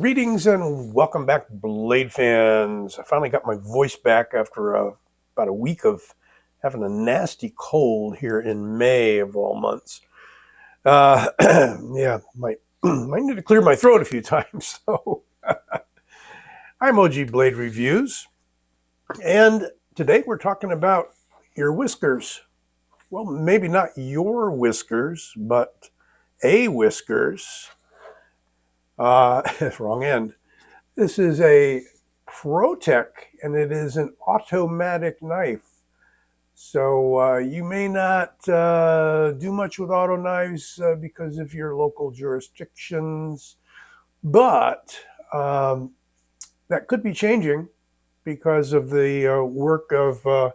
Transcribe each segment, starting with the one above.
Greetings and welcome back, Blade fans. I finally got my voice back after about a week of having a nasty cold here in May of all months. Yeah, might need to clear my throat a few times. So I'm OG Blade Reviews, and today we're talking about your whiskers. Well, maybe not your whiskers, but a whiskers. Wrong end. This is a Protech, and it is an automatic knife. So you may not do much with auto knives because of your local jurisdictions, but that could be changing because of the work of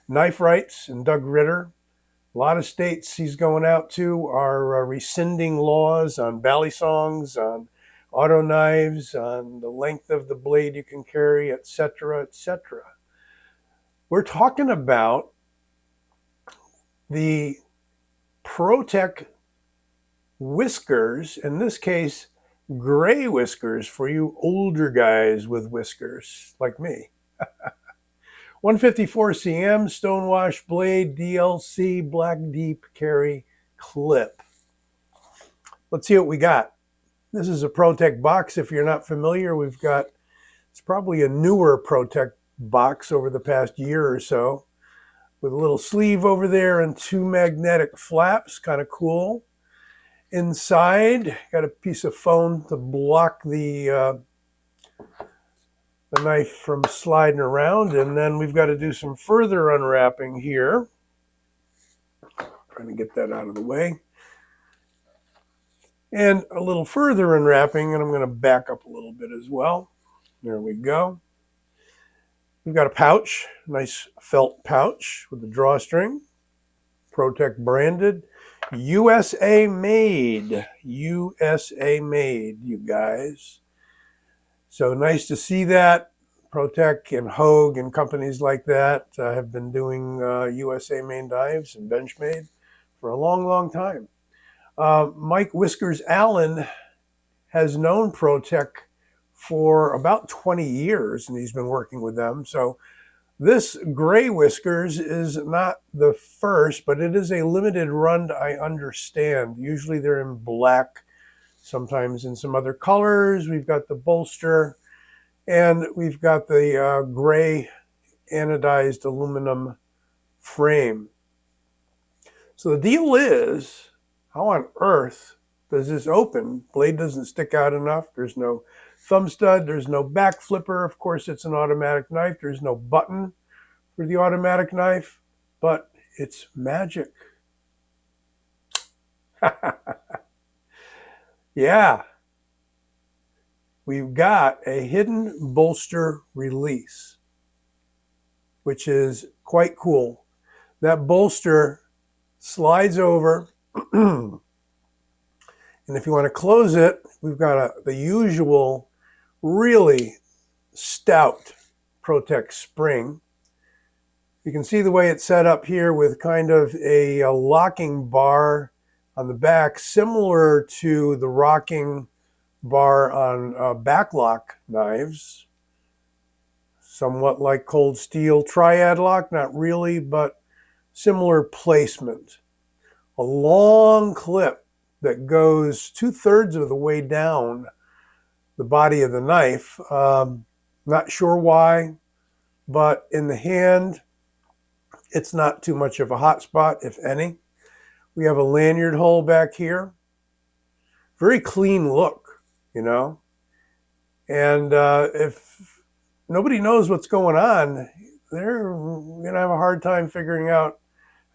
Knife Rights and Doug Ritter. A lot of states he's going out to are rescinding laws on bally songs, on auto knives, on the length of the blade you can carry, etc., etc. We're talking about the Protech Whiskers, in this case, gray whiskers for you older guys with whiskers like me. 154 cm stonewash blade, DLC, black deep carry clip. Let's see what we got. This is a Protech box. If you're not familiar, it's probably a newer Protech box over the past year or so, with a little sleeve over there and two magnetic flaps, kind of cool. Inside, got a piece of foam to block the knife from sliding around, and then we've got to do some further unwrapping here. Trying to get that out of the way. And a little further unwrapping, and I'm going to back up a little bit as well. There we go. We've got a pouch, nice felt pouch with a drawstring, Protech branded, USA made, you guys. So nice to see that. Protech and Hogue and companies like that have been doing USA made knives and Benchmade for a long, long time. Mike Whiskers Allen has known Protech for about 20 years, and he's been working with them. So this gray whiskers is not the first, but it is a limited run, I understand. Usually they're in black, sometimes in some other colors. We've got the Bolster, and we've got the gray anodized aluminum frame. So the deal is, how on earth does this open? Blade doesn't stick out enough. There's no thumb stud. There's no back flipper. Of course, it's an automatic knife. There's no button for the automatic knife, but it's magic. Yeah. We've got a hidden bolster release, which is quite cool. That bolster slides over. And if you want to close it, we've got the usual really stout Protech spring. You can see the way it's set up here with kind of a locking bar on the back, similar to the rocking bar on backlock knives. Somewhat like Cold Steel Triad Lock, not really, but similar placement. A long clip that goes 2/3 of the way down the body of the knife. Not sure why, but in the hand, it's not too much of a hot spot, if any. We have a lanyard hole back here. Very clean look, you know. And if nobody knows what's going on, they're going to have a hard time figuring out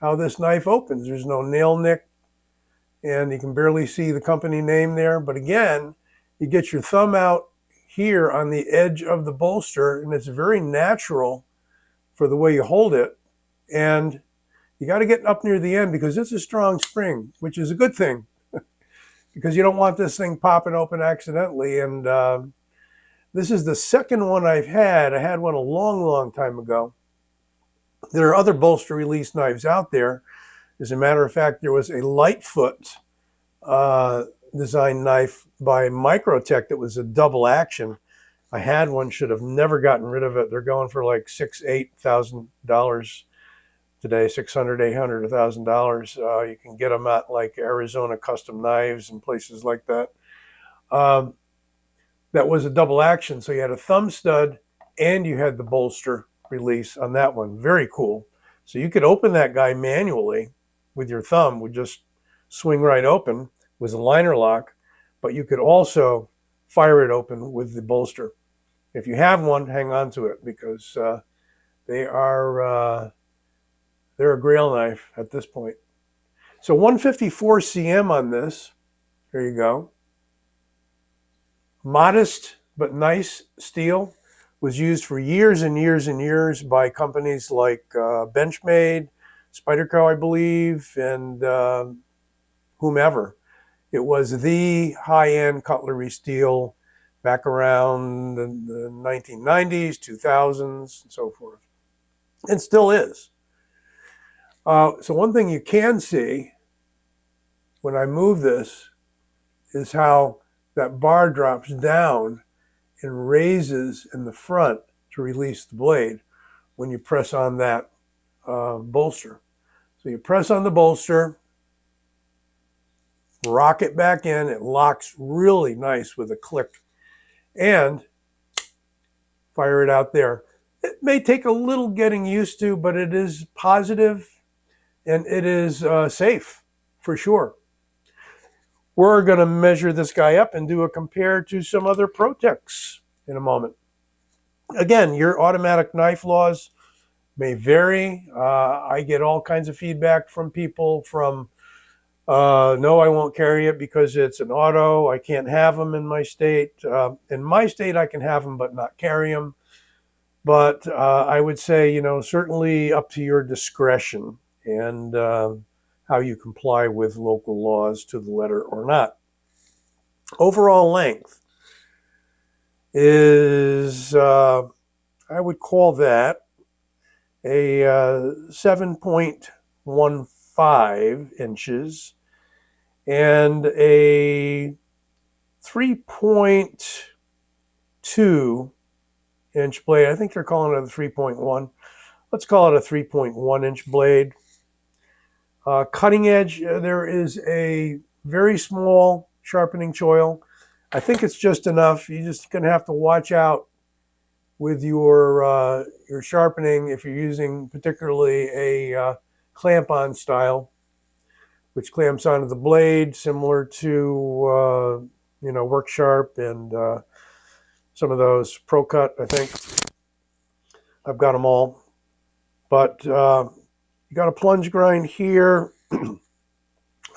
how this knife opens. There's no nail nick, and you can barely see the company name there. But again, you get your thumb out here on the edge of the bolster, and it's very natural for the way you hold it. And you got to get up near the end because it's a strong spring, which is a good thing because you don't want this thing popping open accidentally. And this is the second one I've had. I had one a long, long time ago. There are other bolster release knives out there. As a matter of fact, there was a Lightfoot design knife by Protech that was a double action. I had one, should have never gotten rid of it. They're going for like $8,000 today, 600, 800, $1,000. You can get them at like Arizona Custom Knives and places like that. That was a double action. So you had a thumb stud and you had the bolster release on that one. Very cool. So you could open that guy manually with your thumb, would just swing right open. It was a liner lock, but you could also fire it open with the bolster. If you have one, hang on to it, because they're a grail knife at this point. So 154 cm on this. There you go. Modest but nice steel. Was used for years and years and years by companies like Benchmade, Spyderco, I believe, and whomever. It was the high-end cutlery steel back around the 1990s, 2000s, and so forth. And still is. So one thing you can see when I move this is how that bar drops down and raises in the front to release the blade when you press on that bolster. So you press on the bolster, rock it back in, it locks really nice with a click, and fire it out there. It may take a little getting used to, but it is positive and it is safe for sure. We're going to measure this guy up and do a compare to some other Protechs in a moment. Again, your automatic knife laws may vary. I get all kinds of feedback from people from, no, I won't carry it because it's an auto. I can't have them in my state. In my state, I can have them but not carry them. But I would say, certainly up to your discretion and how you comply with local laws to the letter or not. Overall length is, I would call that a 7.15 inches and a 3.2 inch blade. I think they're calling it a 3.1. Let's call it a 3.1 inch blade. Cutting edge, there is a very small sharpening choil. I think it's just enough. You're just going to have to watch out with your sharpening if you're using particularly a clamp-on style, which clamps onto the blade, similar to Work Sharp and some of those Pro Cut. I think I've got them all, but you got a plunge grind here. I'm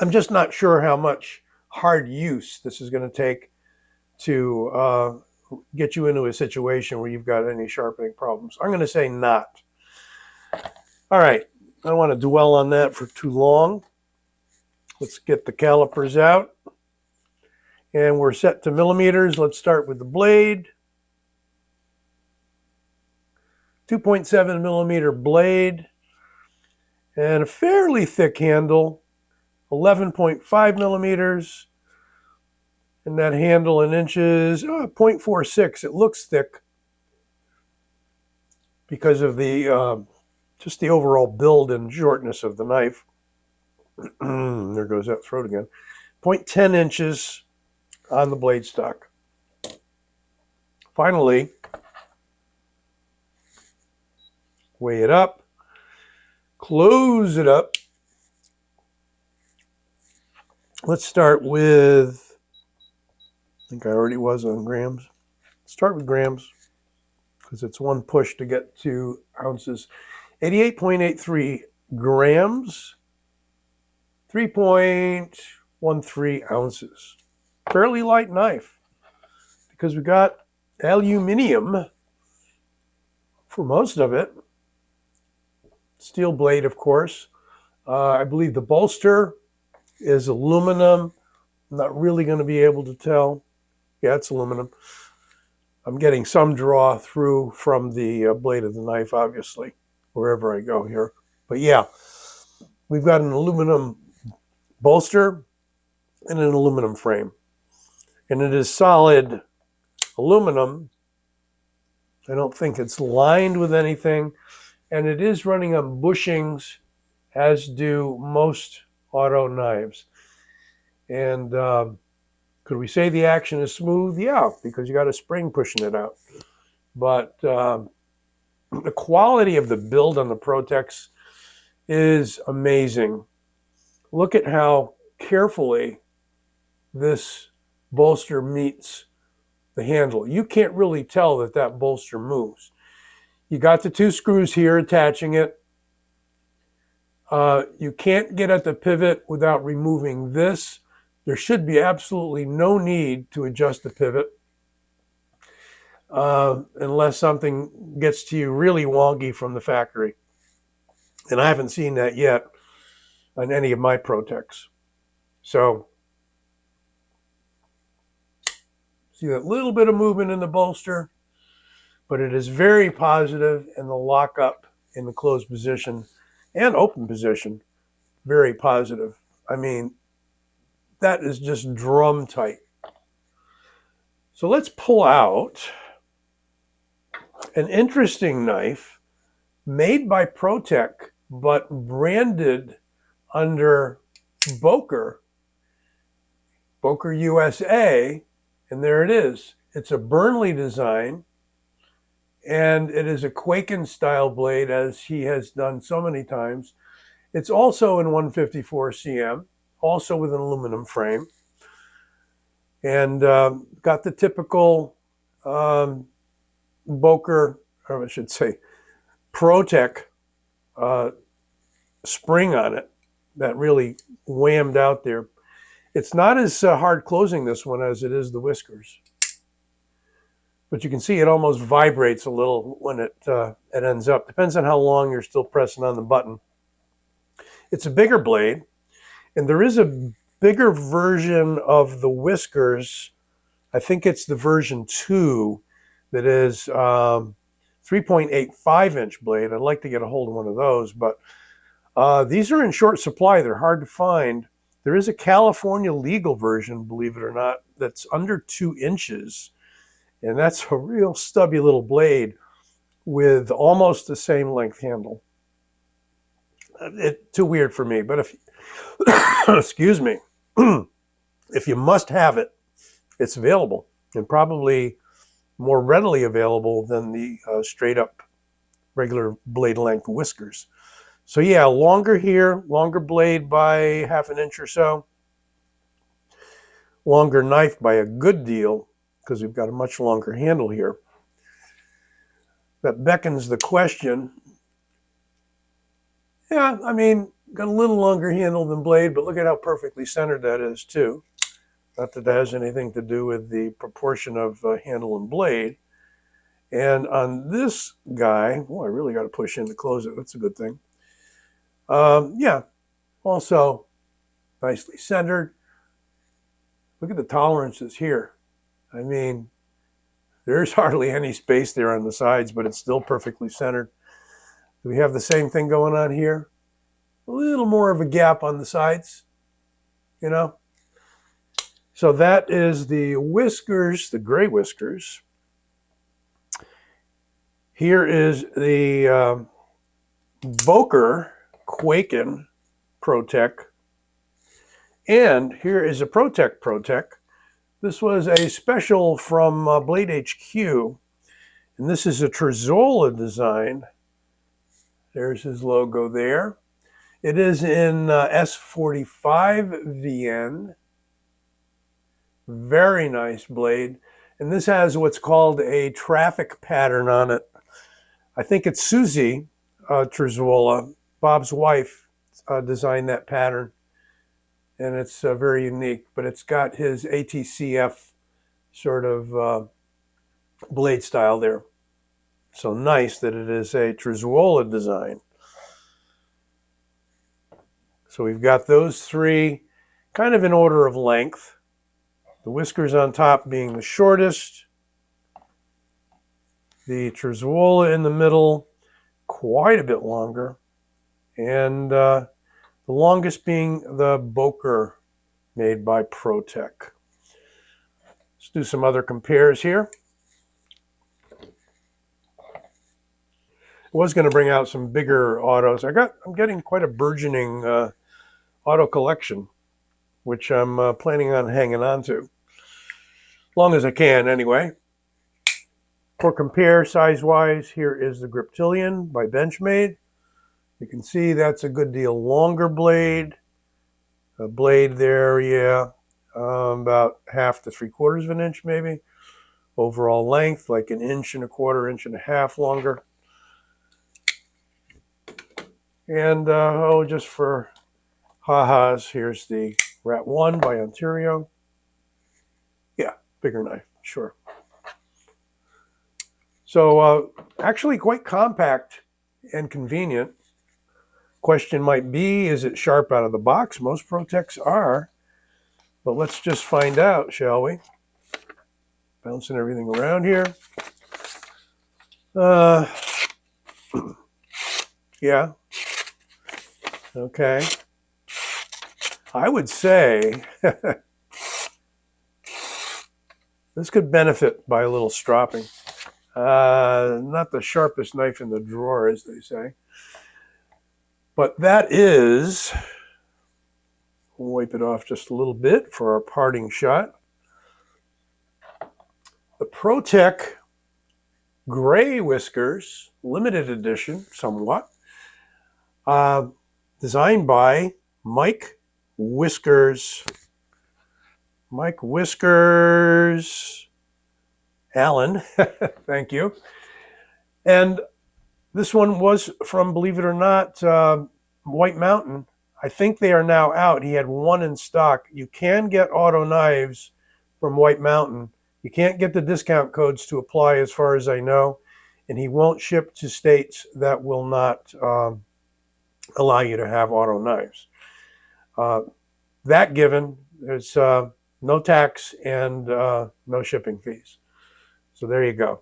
just not sure how much hard use this is going to take to get you into a situation where you've got any sharpening problems. I'm going to say not. All right, I don't want to dwell on that for too long. Let's get the calipers out. And we're set to millimeters. Let's start with the blade. 2.7 millimeter blade. And a fairly thick handle, 11.5 millimeters. And that handle in inches, 0.46. It looks thick because of the just the overall build and shortness of the knife. There goes that throat again. 0.10 inches on the blade stock. Finally, weigh it up, close it up. Let's start with, I think I already was on grams. Start with grams because it's one push to get to ounces. 88.83 grams, 3.13 ounces. Fairly light knife because we got aluminum for most of it. Steel blade, of course. I believe the bolster is aluminum. I'm not really going to be able to tell. Yeah, it's aluminum. I'm getting some draw through from the blade of the knife, obviously, wherever I go here. But yeah, we've got an aluminum bolster. in an aluminum frame. And it is solid aluminum. I don't think it's lined with anything. And it is running on bushings, as do most auto knives. And could we say the action is smooth? Yeah, because you got a spring pushing it out. But the quality of the build on the Protechs is amazing. Look at how carefully this bolster meets the handle. You can't really tell that that bolster moves. You got the 2 screws here attaching it. You can't get at the pivot without removing this. There should be absolutely no need to adjust the pivot unless something gets to you really wonky from the factory. And I haven't seen that yet on any of my Protechs. So, see that little bit of movement in the bolster, but it is very positive, and the lockup in the closed position and open position, very positive. I mean, that is just drum tight. So let's pull out an interesting knife made by Protech, but branded under Boker USA, and there it is. It's a Burnley design, and it is a Quaken style blade, as he has done so many times. It's also in 154 cm, also with an aluminum frame, and got the typical Boker, or I should say Protech spring on it that really whammed out there. It's not as hard closing this one as it is the Whiskers, but you can see it almost vibrates a little when it ends up. Depends on how long you're still pressing on the button. It's a bigger blade, and there is a bigger version of the Whiskers. I think it's the version 2 that is 3.85 inch blade. I'd like to get a hold of one of those, but these are in short supply. They're hard to find. There is a California legal version, believe it or not, that's under 2 inches. And that's a real stubby little blade with almost the same length handle. It's too weird for me, but if, excuse me, if you must have it, it's available, and probably more readily available than the straight up regular blade length Whiskers. So yeah, longer here, longer blade by half an inch or so, longer knife by a good deal, because we've got a much longer handle here. That beckons the question. Yeah, I mean, got a little longer handle than blade, but look at how perfectly centered that is too. Not that that has anything to do with the proportion of handle and blade. And on this guy, oh, I really got to push in to close it. That's a good thing. Yeah, also nicely centered. Look at the tolerances here. I mean, there's hardly any space there on the sides, but it's still perfectly centered. Do we have the same thing going on here? A little more of a gap on the sides, you know? So that is the Whiskers, the gray Whiskers. Here is the Boker Quaken Protech. And here is a Protech. This was a special from Blade HQ. And this is a Trezola design. There's his logo there. It is in S45 VN. Very nice blade. And this has what's called a traffic pattern on it. I think it's Susie Trezola, Bob's wife, designed that pattern. And it's very unique, but it's got his ATCF sort of blade style there. So nice that it is a Trezola design. So we've got those three kind of in order of length. The Whiskers on top being the shortest. The Trezola in the middle, quite a bit longer. And the longest being the Boker made by Protech. Let's do some other compares here. I was going to bring out some bigger autos. I'm getting quite a burgeoning auto collection, which I'm planning on hanging on to, as long as I can anyway. For compare size-wise, here is the Griptilian by Benchmade. You can see that's a good deal longer blade. A blade there, yeah, about 1/2 to 3/4 of an inch maybe. Overall length, like 1.25 inches, 1.5 inches longer. And just for ha-has, here's the Rat 1 by Ontario. Yeah, bigger knife, sure. So actually quite compact and convenient. Question might be, is it sharp out of the box? Most Protechs are. But let's just find out, shall we? Bouncing everything around here. Yeah. Okay. I would say this could benefit by a little stropping. Not the sharpest knife in the drawer, as they say. But that is, we'll wipe it off just a little bit for our parting shot. The Protech Gray Whiskers, limited edition, somewhat. Designed by Mike Whiskers. Mike Whiskers Allen. Thank you. And this one was from, believe it or not, White Mountain. I think they are now out. He had one in stock. You can get auto knives from White Mountain. You can't get the discount codes to apply as far as I know. And he won't ship to states that will not allow you to have auto knives. That given, there's no tax and no shipping fees. So there you go.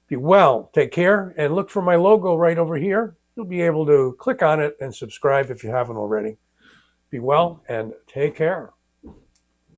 Be well, take care, and look for my logo right over here. You'll be able to click on it and subscribe if you haven't already. Be well and take care.